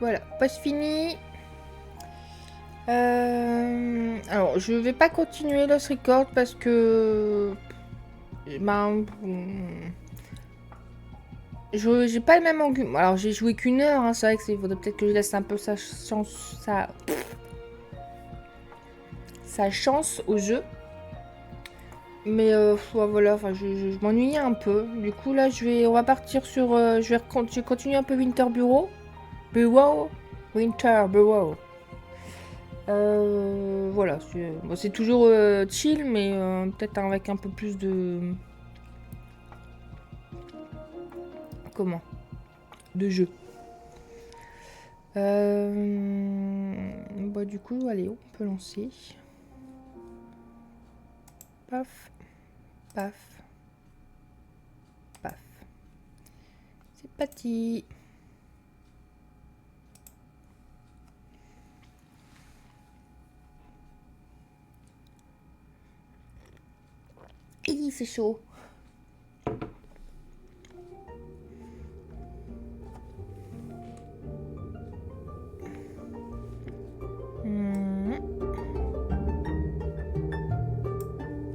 Voilà, poste fini. Alors, je vais pas continuer Lost Record parce que... Ben... J'ai pas le même engouement. Alors, j'ai joué qu'1 heure, hein, c'est vrai que c'est faudrait peut-être que je laisse un peu sa chance... sa chance au jeu. Mais voilà, enfin, je m'ennuyais un peu. Du coup, là, on va partir sur... je vais continuer un peu Winter Bureau. Winter Bureau. Voilà, c'est toujours chill, mais peut-être avec un peu plus de... Comment? De jeu. Bah, du coup, allez, on peut lancer. Paf, paf, paf. C'est parti. C'est chaud.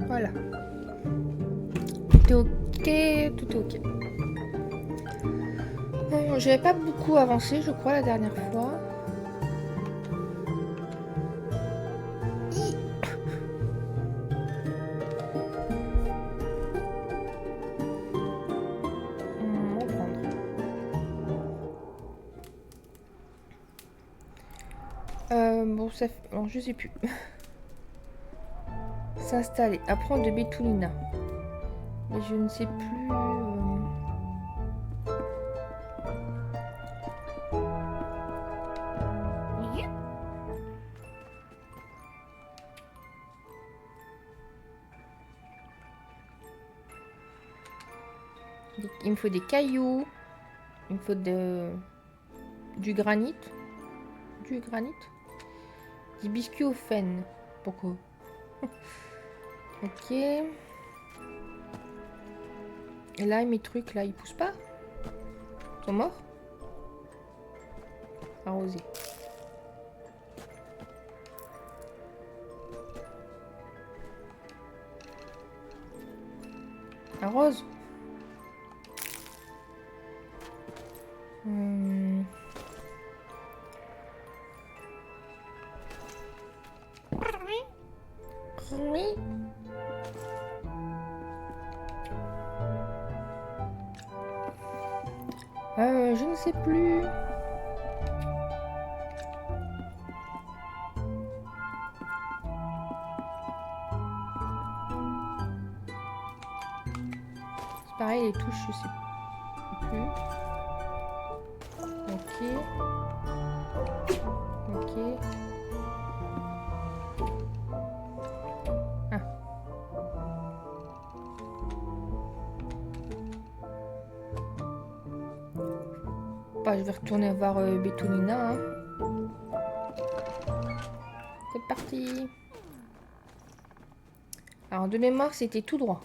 Voilà. Tout est ok, tout est ok. Bon, j'avais pas beaucoup avancé, je crois, la dernière fois. On va prendre. Bon, ça fait... Bon, je sais plus. S'installer. Apprendre de Betulina. Mais je ne sais plus... Il me faut des cailloux. Il me faut du granit. Du granit. Des biscuits au fen. Pourquoi? Ok. Et là, mes trucs, là, ils poussent pas? Ils sont morts? Arroser. Arrose. Oui. Je ne sais plus. C'est pareil, les touches, je sais plus. Ok. Ok. Ah. Bah, je vais retourner voir Betulina. Hein. C'est parti. Alors, de mémoire, c'était tout droit.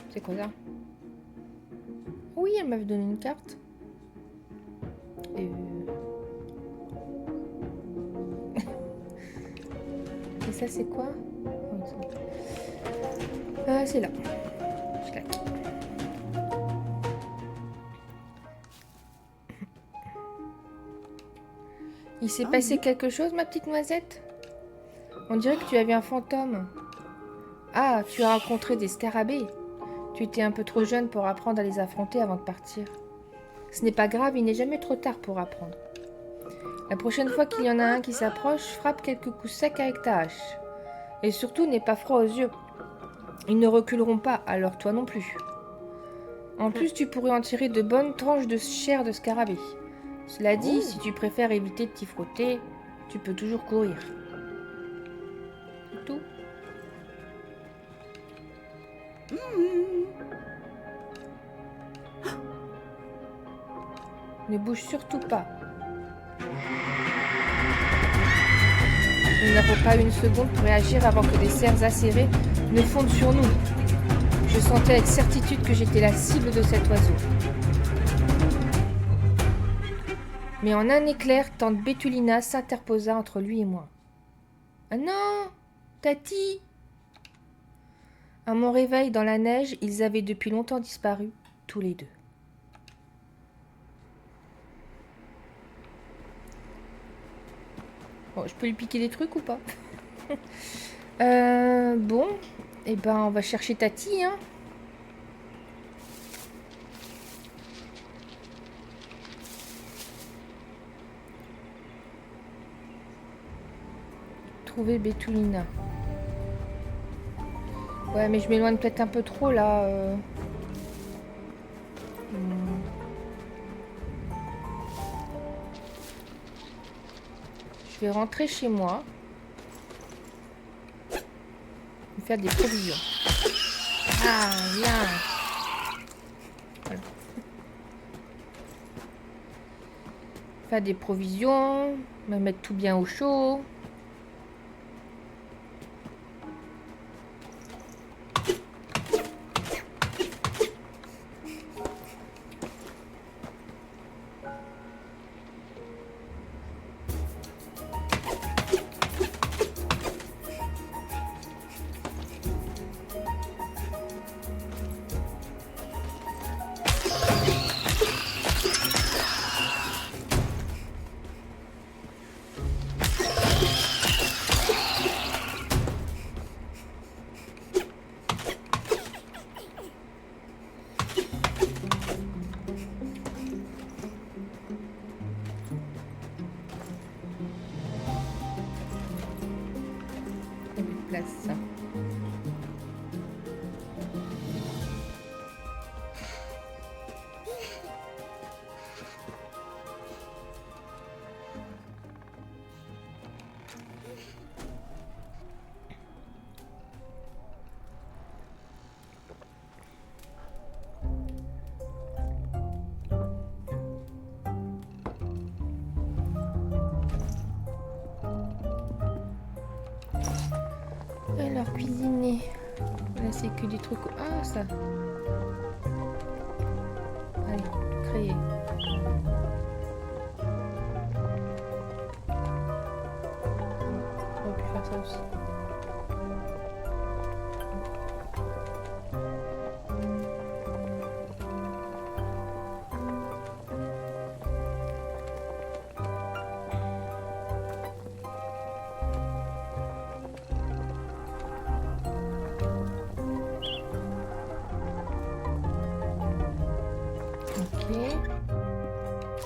C'est quoi ça? Oui, elle m'avait donné une carte. Et ça, c'est quoi? C'est là. Je claque. Il s'est passé quelque chose, ma petite noisette? On dirait que tu avais un fantôme. Ah, tu as rencontré des scarabées. Tu étais un peu trop jeune pour apprendre à les affronter avant de partir. Ce n'est pas grave, il n'est jamais trop tard pour apprendre. La prochaine fois qu'il y en a un qui s'approche, frappe quelques coups secs avec ta hache. Et surtout, n'aie pas froid aux yeux. Ils ne reculeront pas, alors toi non plus. En plus, tu pourrais en tirer de bonnes tranches de chair de scarabée. Cela dit, si tu préfères éviter de t'y frotter, tu peux toujours courir. C'est tout. Ne bouge surtout pas. Nous n'avons pas une seconde pour réagir avant que des serres acérées ne fondent sur nous. Je sentais avec certitude que j'étais la cible de cet oiseau. Mais en un éclair, tante Bétulina s'interposa entre lui et moi. « Ah non, Tati !» À mon réveil dans la neige, ils avaient depuis longtemps disparu, tous les deux. Bon, je peux lui piquer des trucs ou pas? Bon, eh ben on va chercher Tati, hein. Trouver Bétulina. Ouais, mais je m'éloigne peut-être un peu trop là. Je vais rentrer chez moi. Me faire des provisions. Ah, bien. Voilà. Faire des provisions. Me mettre tout bien au chaud. Place. Alors, cuisiner. Là, c'est que des trucs... Ah, ça. Allez, créer. On aurait pu faire ça aussi.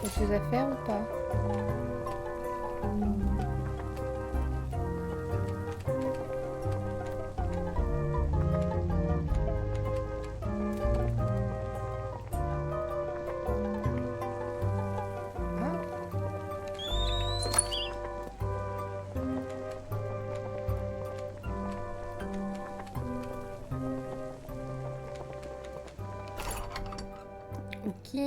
Quelque chose à faire ou pas? Ok.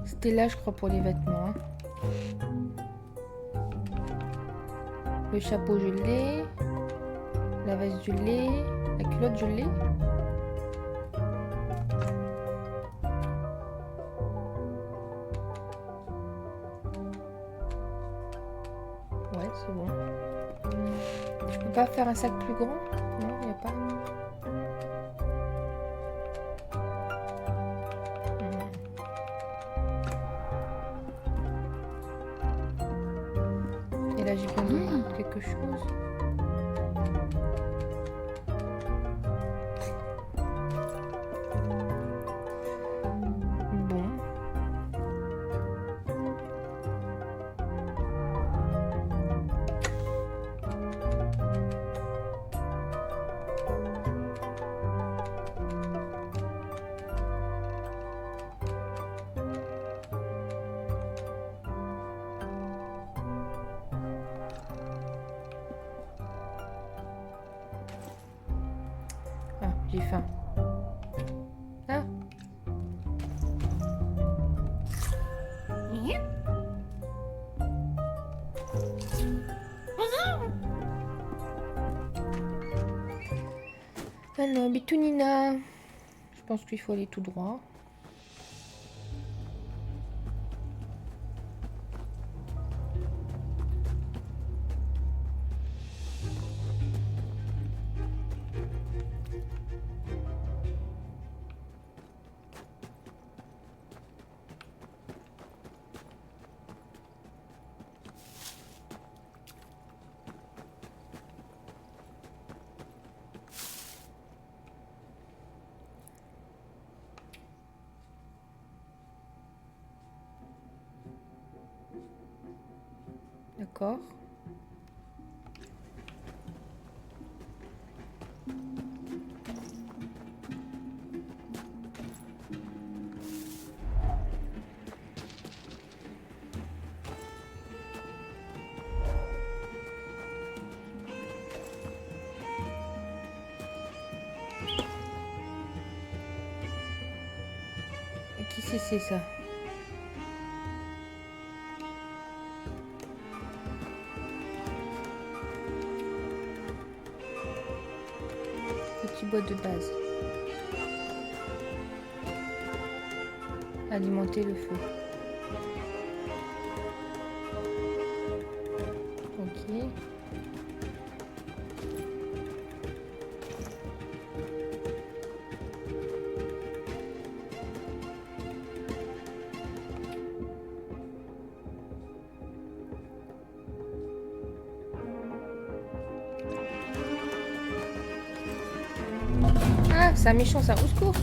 C'était là, je crois, pour les vêtements. Hein. Le chapeau, je l'ai. La veste, je l'ai. La culotte, je l'ai. Ouais, c'est bon. Je peux pas faire un sac plus grand? Non, il n'y a pas. Et là, j'ai besoin de quelque chose. Bon. Ah, j'ai faim. Ah. Alors, Bitounina. Je pense qu'il faut aller tout droit. D'accord. Qui c'est ça? Petit boîte de base. Alimenter le feu. Ok. Ah, c'est un méchant ça, au secours!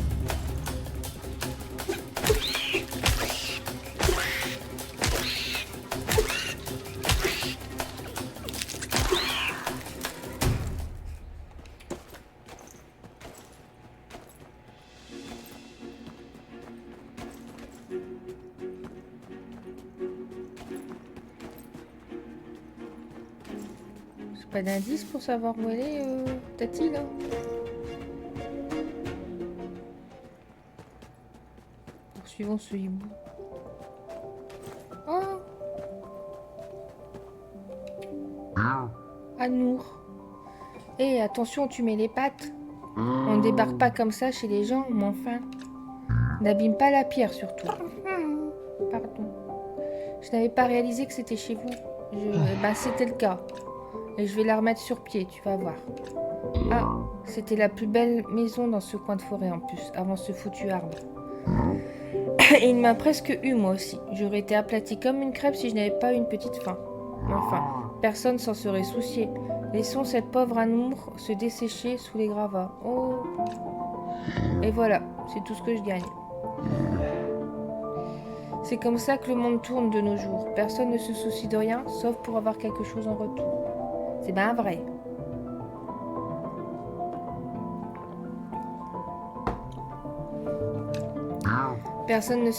C'est pas d'indice pour savoir où elle est, Tati, là? Poursuivons ce hibou. Oh! Anour. Eh, attention, tu mets les pattes. On ne débarque pas comme ça chez les gens, mais enfin. N'abîme pas la pierre, surtout. Pardon. Je n'avais pas réalisé que c'était chez vous. Bah, c'était le cas. Et je vais la remettre sur pied, tu vas voir. Ah, c'était la plus belle maison dans ce coin de forêt en plus, avant ce foutu arbre. Et il m'a presque eu, moi aussi. J'aurais été aplatie comme une crêpe si je n'avais pas eu une petite faim. Enfin, personne s'en serait soucié. Laissons cette pauvre Anour se dessécher sous les gravats. Oh! Et voilà, c'est tout ce que je gagne. C'est comme ça que le monde tourne de nos jours. Personne ne se soucie de rien, sauf pour avoir quelque chose en retour. C'est bien vrai. Personne ne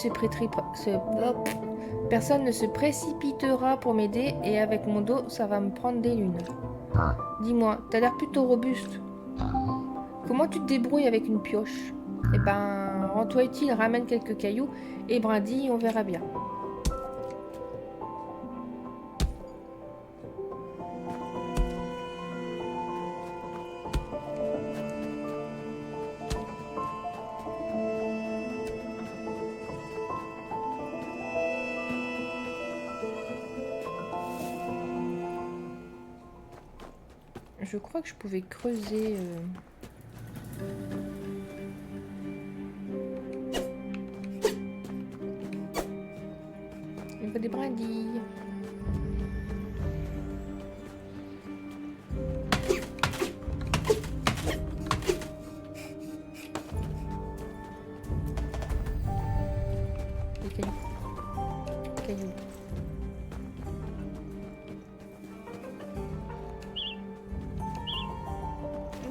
se précipitera pour m'aider et avec mon dos, ça va me prendre des lunes. Dis-moi, t'as l'air plutôt robuste. Comment tu te débrouilles avec une pioche? Eh ben, rends-toi utile, ramène quelques cailloux et brindilles, on verra bien. Je crois que je pouvais creuser... Il faut des brindilles. Des cailloux. Cailloux.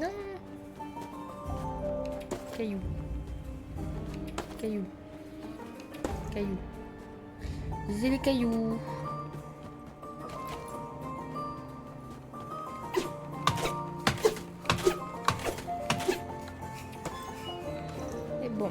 Non. Cailloux. Cailloux. Cailloux. C'est les cailloux. Et bon.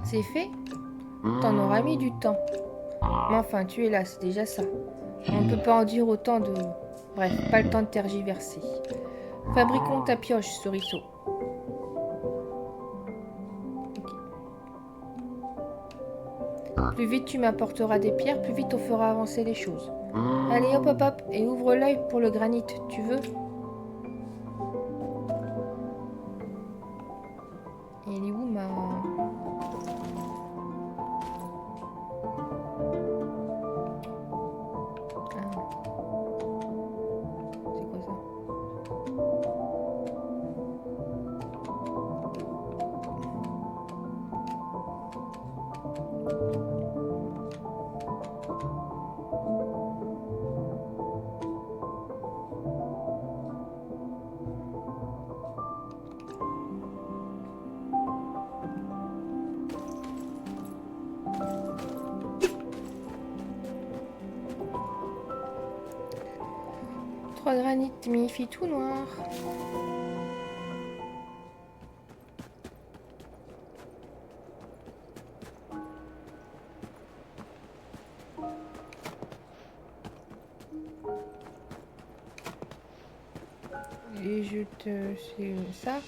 C'est fait? T'en auras mis du temps. Mais enfin, tu es là, c'est déjà ça. On ne peut pas en dire autant de... Bref, pas le temps de tergiverser. Fabriquons ta pioche, Sorisseau. Okay. Plus vite tu m'apporteras des pierres, plus vite on fera avancer les choses. Allez, hop, hop, hop, et ouvre l'œil pour le granit, tu veux? Il est où ma... Granit, mais il fait tout noir. Et je te... c'est ça.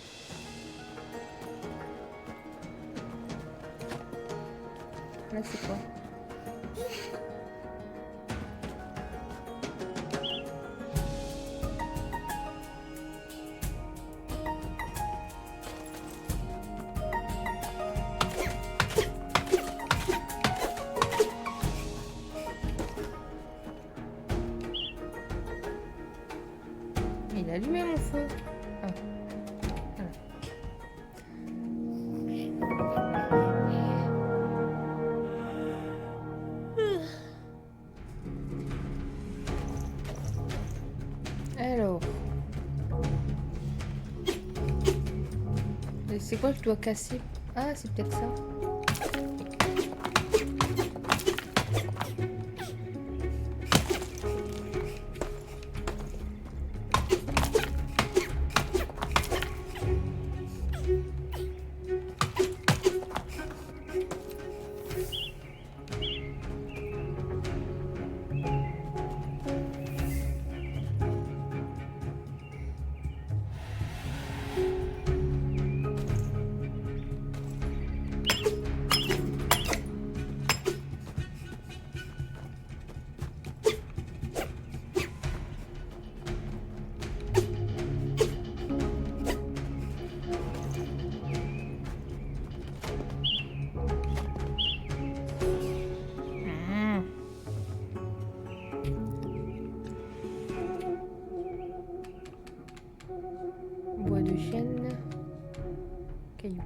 Là c'est quoi? Il a allumé mon feu. Ah. Alors. C'est quoi que je dois casser? Ah, c'est peut-être ça. Bois de chêne. Cailloux.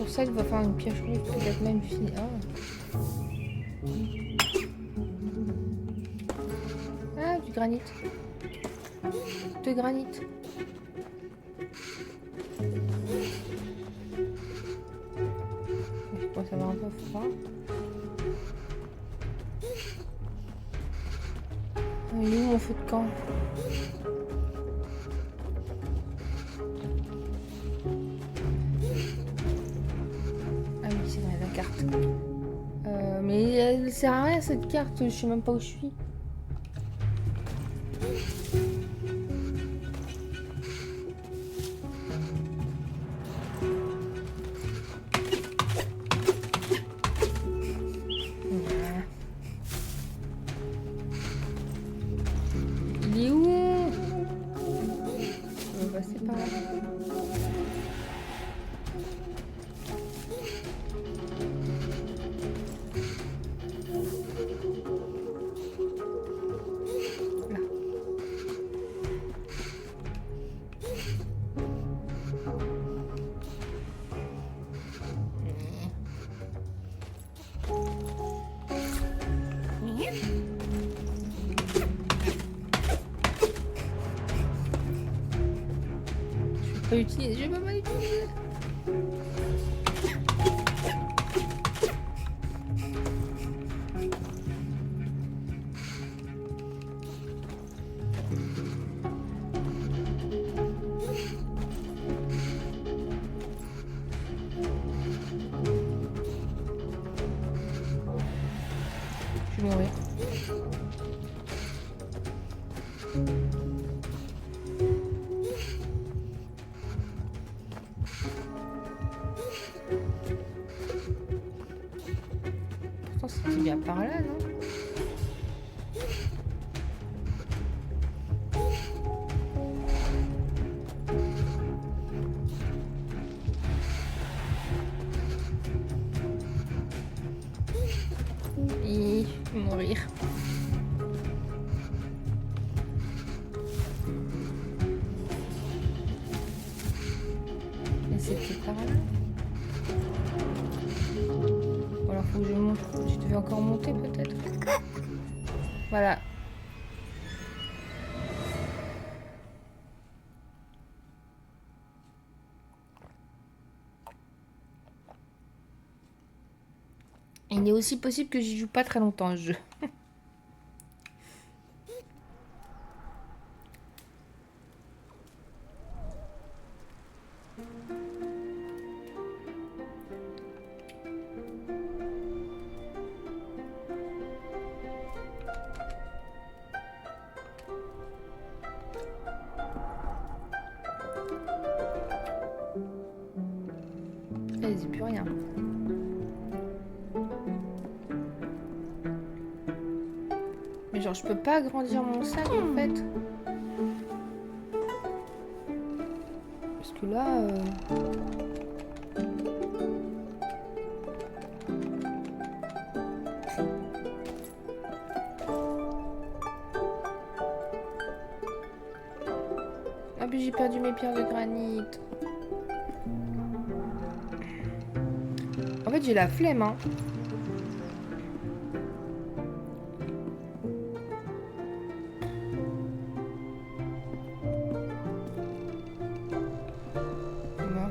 Ça, il va faire une pioche rouge qui va être même fini. Ah, du granit. De granit. Je pense que ça va un peu froid. Il est où mon feu de camp? Mais elle sert à rien cette carte, je sais même pas où je suis. Il est où? On va passer par là. Je peux utiliser, je peux pas l'utiliser. Je vais mourir. Pourtant c'était bien par là, non? Je vais mourir. Et c'était par là. Ou alors faut que je monte. Je devais encore monter peut-être. Voilà. Il est aussi possible que j'y joue pas très longtemps ce jeu. Vas-y, plus rien. Mais genre, je peux pas agrandir mon sac en fait. Parce que là... Ah, puis j'ai perdu mes pierres de granit. En fait, j'ai la flemme, hein. Bon.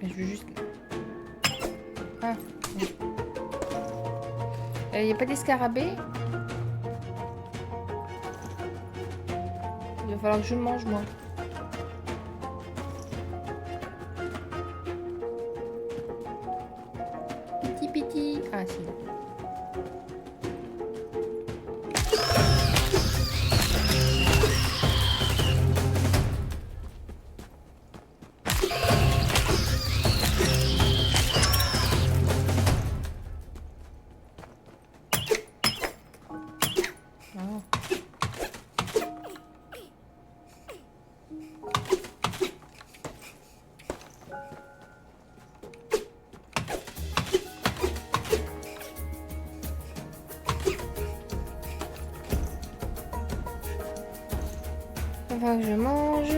Je veux juste... Ah. Il n'y a pas d'escarabée. Il va falloir que je mange, moi. Piti piti. Ah, si. Enfin, que je mange.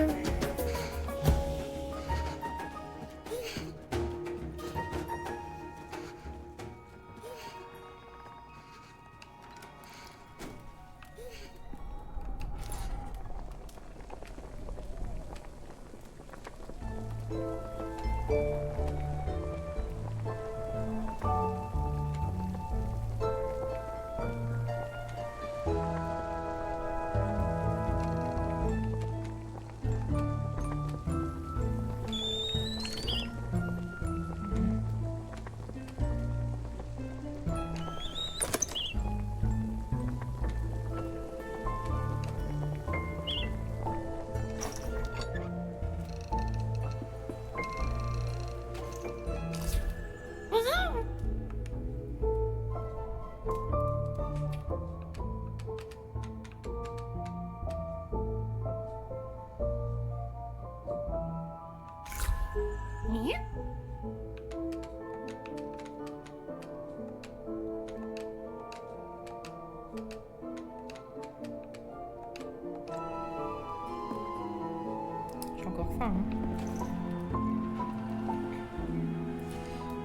faim. Hein.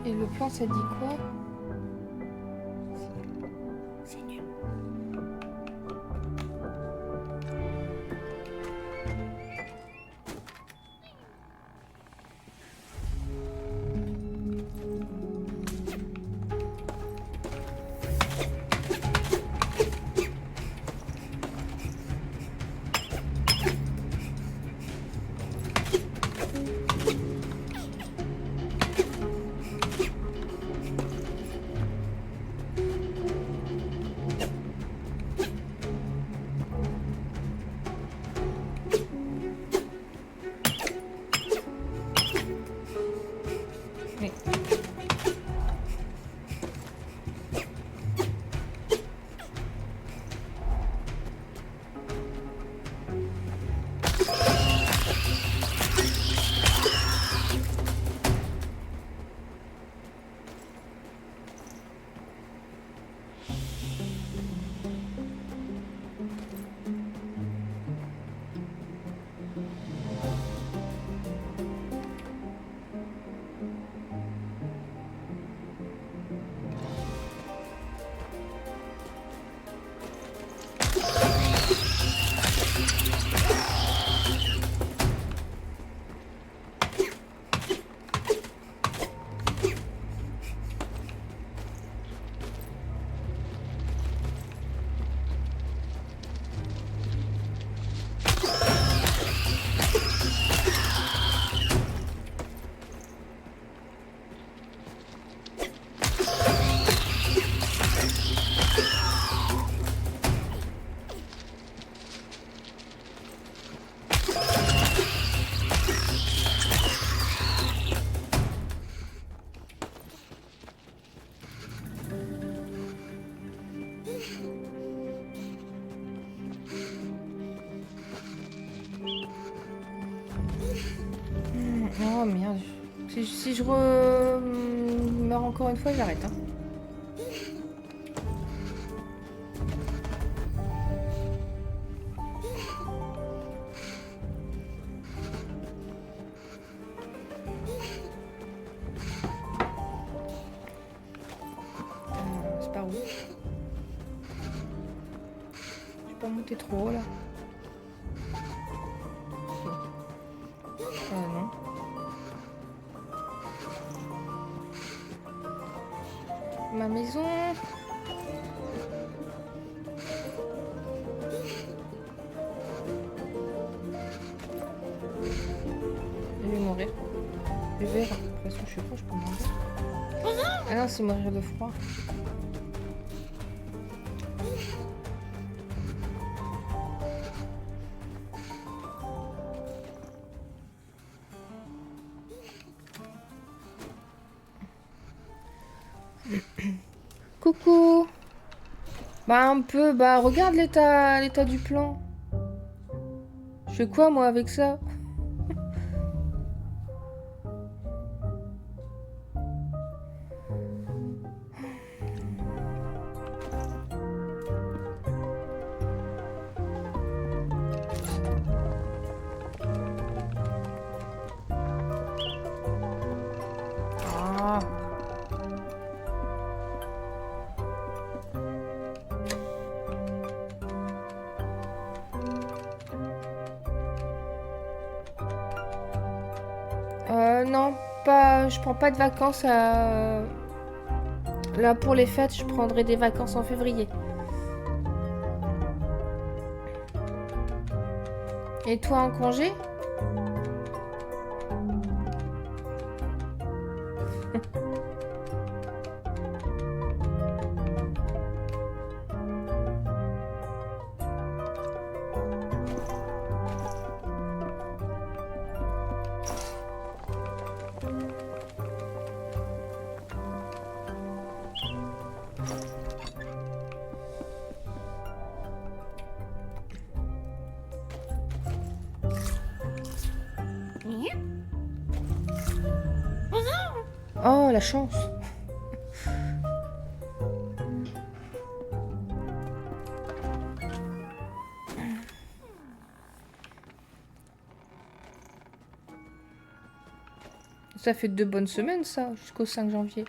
Et le plan, ça dit quoi? C'est nul. Mais... Oh merde. Si je meurs encore une fois, j'arrête. Hein. C'est par où? Je vais pas monter trop haut là. Non. Ma maison. Je vais mourir. Le verre. De toute façon, je sais pas, je peux mourir. Ah non, c'est mourir de froid. Coucou. Bah un peu, bah regarde l'état du plan. Je fais quoi moi avec ça? Ah. Non, pas, je prends pas de vacances à... Là, pour les fêtes, je prendrai des vacances en février. Et toi, en congé? Oh, la chance. Ça fait 2 bonnes semaines, ça, jusqu'au 5 janvier.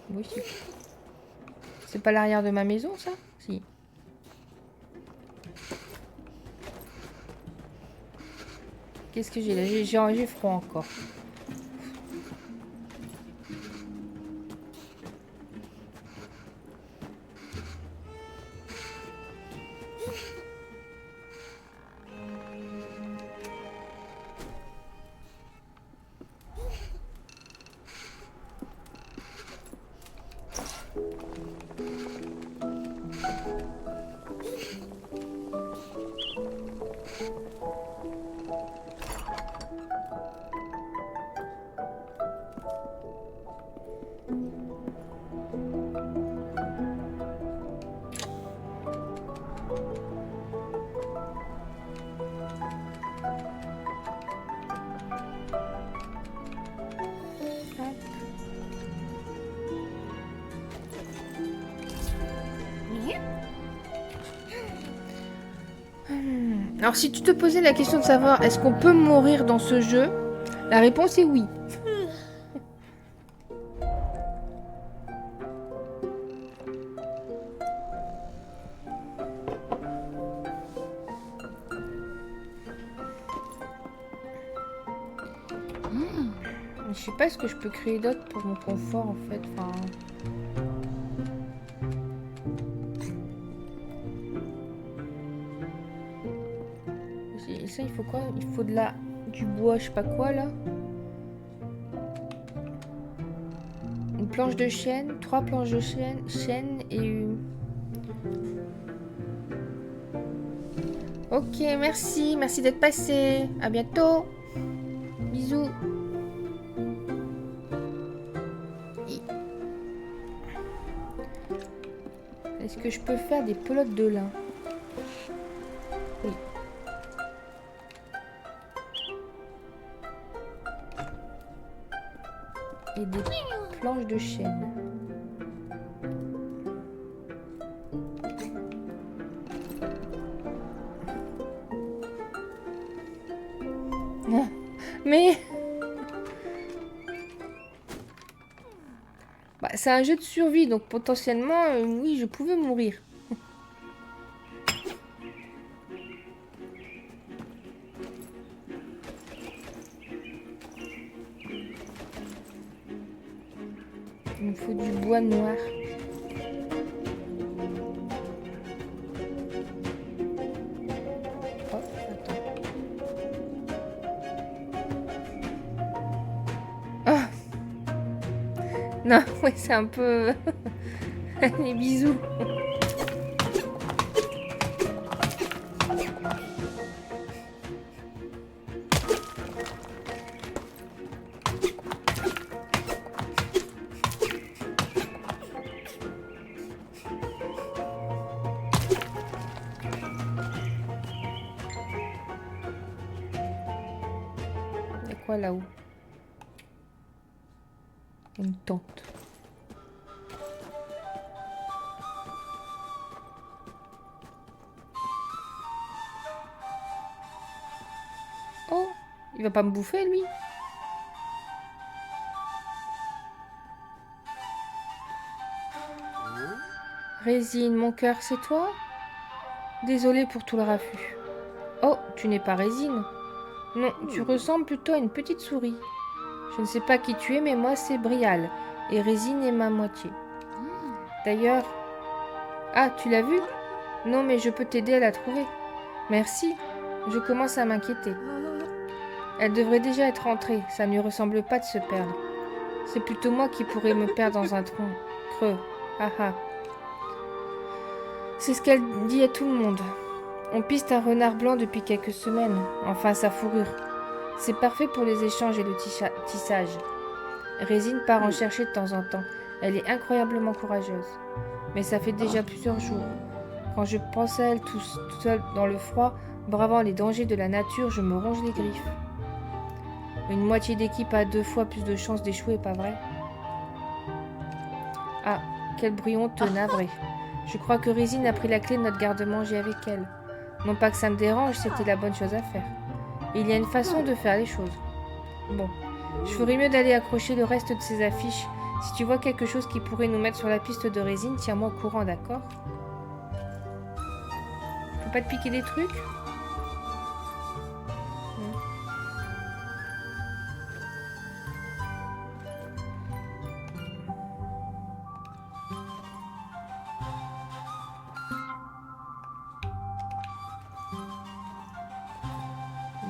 Oui, c'est pas l'arrière de ma maison, ça? Si. Qu'est-ce que j'ai là? J'ai froid encore. Alors si tu te posais la question de savoir est-ce qu'on peut mourir dans ce jeu, la réponse est oui. Je sais pas ce que je peux créer d'autre pour mon confort en fait. Enfin... Et ça il faut quoi? Il faut du bois, je sais pas quoi là. Une planche de chêne, 3 planches de chêne et une... Ok, merci d'être passé. À bientôt. Bisous. Est-ce que je peux faire des pelotes de lin? Oui. Et des planches de chêne. Mais... Bah, c'est un jeu de survie, donc potentiellement, oui, je pouvais mourir. Il me faut du bois noir. Oh, attends. Oh. Non, ouais, c'est un peu... Les bisous. Il y a quoi là-haut? Une tente. Oh, il va pas me bouffer lui? Résine, mon cœur, c'est toi? Désolée pour tout le raffut. Oh, tu n'es pas Résine. Non, tu ressembles plutôt à une petite souris. Je ne sais pas qui tu es, mais moi c'est Brial. Et Résine est ma moitié. D'ailleurs... Ah, tu l'as vue? Non, mais je peux t'aider à la trouver. Merci. Je commence à m'inquiéter. Elle devrait déjà être rentrée. Ça ne lui ressemble pas de se perdre. C'est plutôt moi qui pourrais me perdre dans un tronc creux. Ah ah. C'est ce qu'elle dit à tout le monde. On piste un renard blanc depuis quelques semaines. Enfin, sa fourrure. C'est parfait pour les échanges et le tissage. Résine part en chercher de temps en temps. Elle est incroyablement courageuse. Mais ça fait déjà plusieurs jours. Quand je pense à elle tout seule dans le froid, bravant les dangers de la nature, je me ronge les griffes. Une moitié d'équipe a 2 fois plus de chances d'échouer, pas vrai? Ah, quel bruit honteux, navré. Je crois que Résine a pris la clé de notre garde-manger avec elle. Non pas que ça me dérange, c'était la bonne chose à faire. Et il y a une façon de faire les choses. Bon, je ferais mieux d'aller accrocher le reste de ces affiches. Si tu vois quelque chose qui pourrait nous mettre sur la piste de Résine, tiens-moi au courant, d'accord? Je peux pas te piquer des trucs?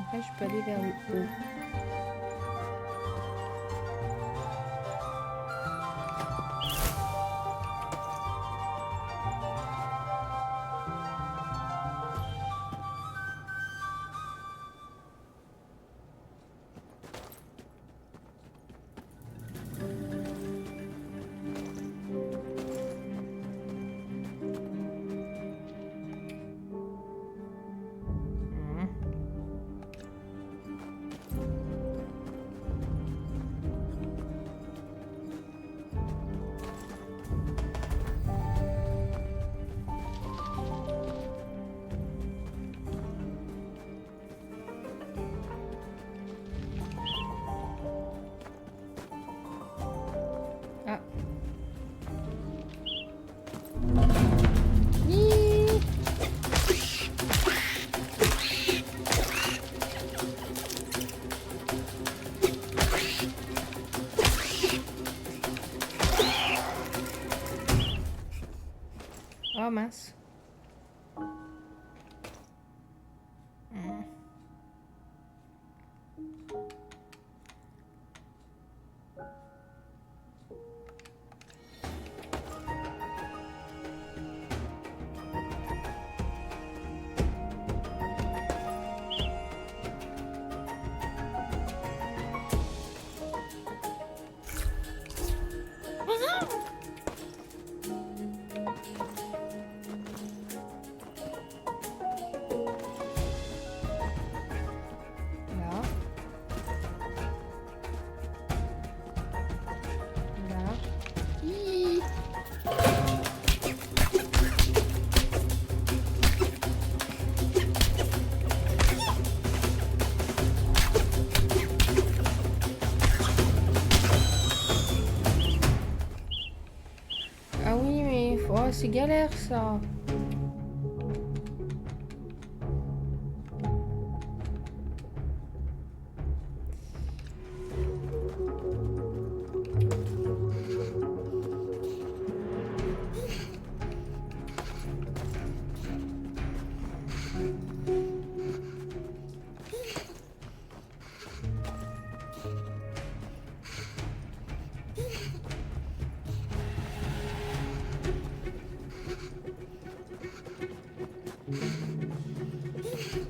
Après, je peux aller vers le haut. Ah. Oh mince. Là. Là. Hi. Ah oui, mais oh, c'est galère ça.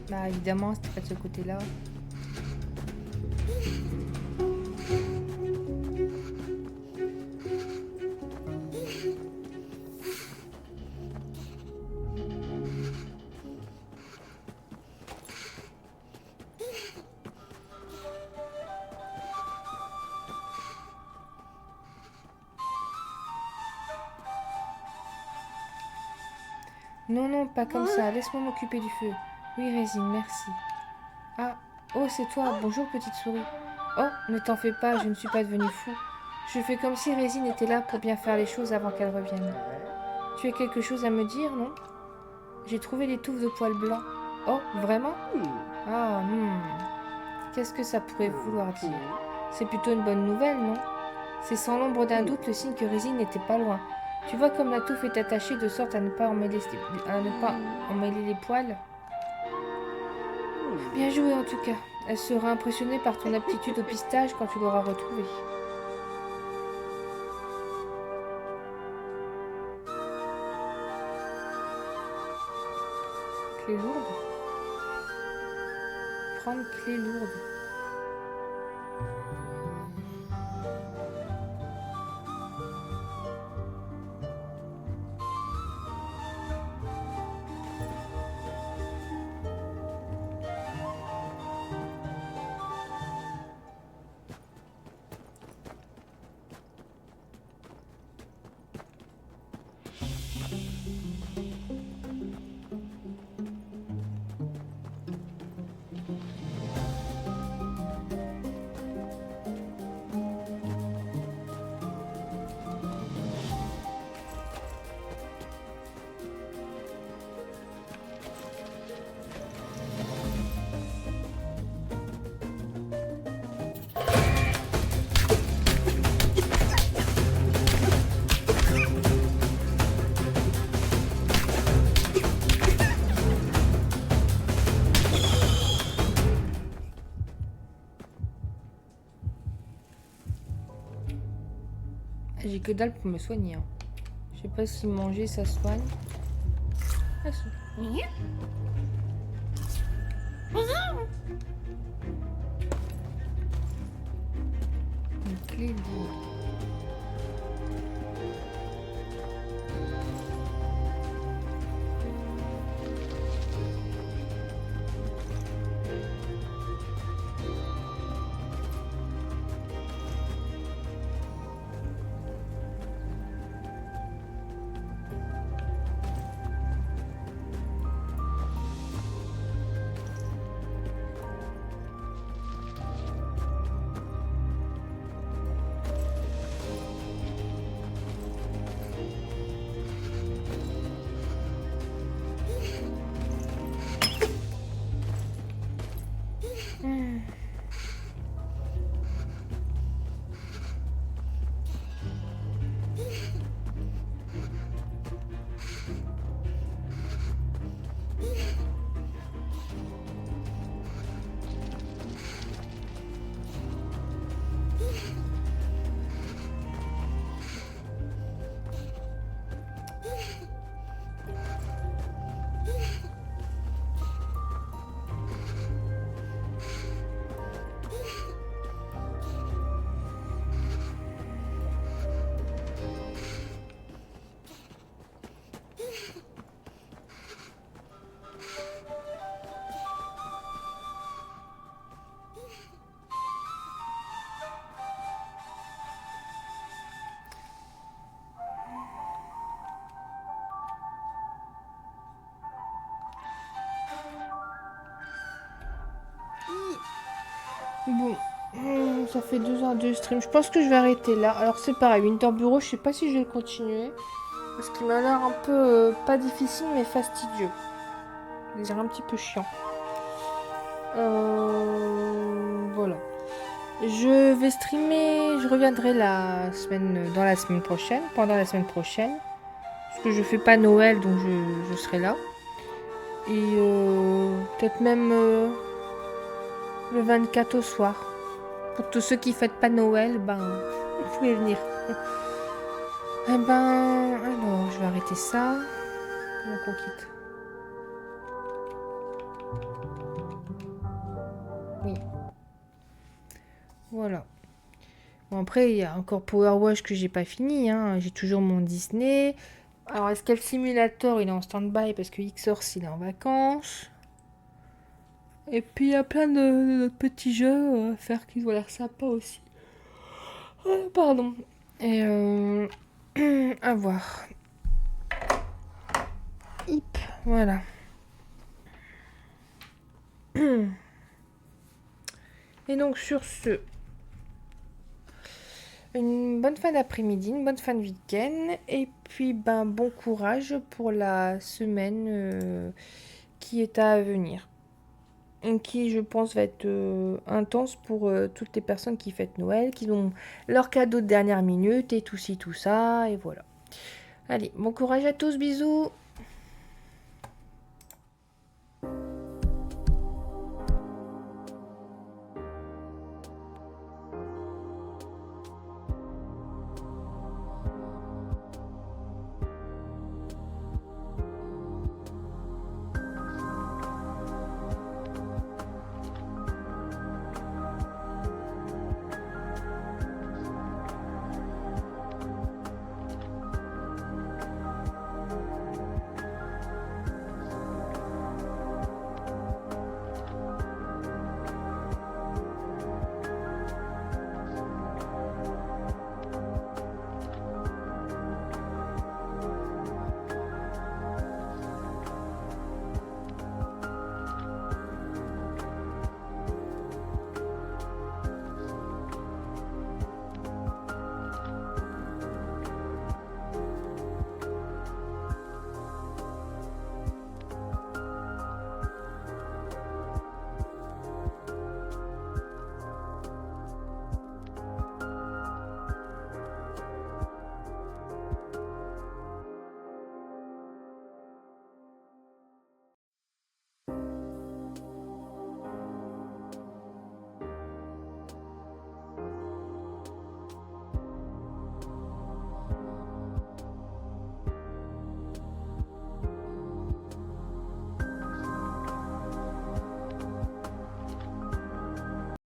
Bah évidemment, c'était pas de ce côté-là. Non, non, pas comme ça. Laisse-moi m'occuper du feu. Oui, Résine, merci. Ah, oh, c'est toi. Bonjour, petite souris. Oh, ne t'en fais pas, je ne suis pas devenue fou. Je fais comme si Résine était là pour bien faire les choses avant qu'elle revienne. Tu as quelque chose à me dire, non? J'ai trouvé des touffes de poils blancs. Oh, vraiment? Ah, Qu'est-ce que ça pourrait vouloir dire? C'est plutôt une bonne nouvelle, non? C'est sans l'ombre d'un doute le signe que Résine n'était pas loin. Tu vois comme la touffe est attachée de sorte à ne pas emmêler les poils. Bien joué en tout cas. Elle sera impressionnée par ton aptitude au pistage quand tu l'auras retrouvée. Clé lourde. Prendre clé lourde. J'ai que dalle pour me soigner. Hein. Je sais pas si manger ça soigne. Ah, une clé lourde. Bon, ça fait 2 heures de stream. Je pense que je vais arrêter là. Alors c'est pareil, Winter Bureau, je sais pas si je vais le continuer. Parce qu'il m'a l'air un peu, pas difficile, mais fastidieux. Il a l'air un petit peu chiant. Voilà. Je vais streamer, je reviendrai dans la semaine prochaine, pendant la semaine prochaine. Parce que je fais pas Noël, donc je serai là. Et peut-être même le 24 au soir. Pour tous ceux qui fêtent pas Noël, ben, vous pouvez venir. Eh ben, alors, je vais arrêter ça. Comment qu'on quitte? Oui. Voilà. Bon, après, il y a encore Power Wash que j'ai pas fini. Hein. J'ai toujours mon Disney. Alors, Escape Simulator, il est en stand-by parce que Xorce, il est en vacances. Et puis, il y a plein de petits jeux à faire qui ont l'air sympas aussi. Pardon. Et à voir. Hip, voilà. Et donc, sur ce, une bonne fin d'après-midi, une bonne fin de week-end. Et puis, ben, bon courage pour la semaine qui est à venir. qui, je pense, va être intense pour toutes les personnes qui fêtent Noël, qui ont leur cadeau de dernière minute et tout ci, tout ça, et voilà. Allez, bon courage à tous, bisous!